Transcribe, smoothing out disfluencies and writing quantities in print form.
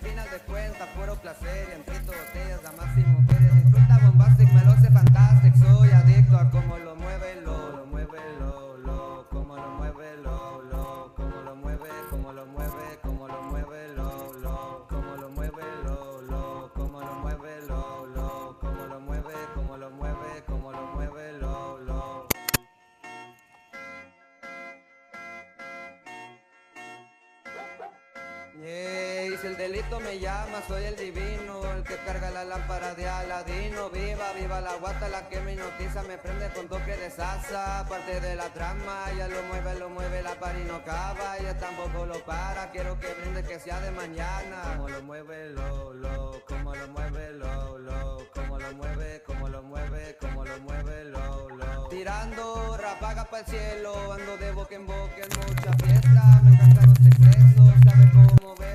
final de cuentas, puro placer. Y entre botellas, damas y mujeres. Disfruta bombastic, me lo sé fantastic. Soy adicto a cómo lo mueve, lo mueve, cómo lo mueve, cómo lo mueve, cómo lo mueve, cómo lo mueve, cómo lo mueve, cómo lo mueve, cómo lo mueve, cómo lo mueve, cómo lo mueve, Y si el delito me llama, soy el divino, el que carga la lámpara de Aladino. Viva, viva la guata, la que me hipnotiza, me prende con toque de salsa. Parte de la trama, ya lo mueve, la pari no acaba, ya tampoco lo para. Quiero que brinde que sea de mañana. Como lo mueve, como lo mueve, como lo mueve, como lo mueve, como lo mueve, Tirando ráfagas para el cielo, ando de boca en boca en mucha fiesta. Me encantan los excesos, sabe cómo ver.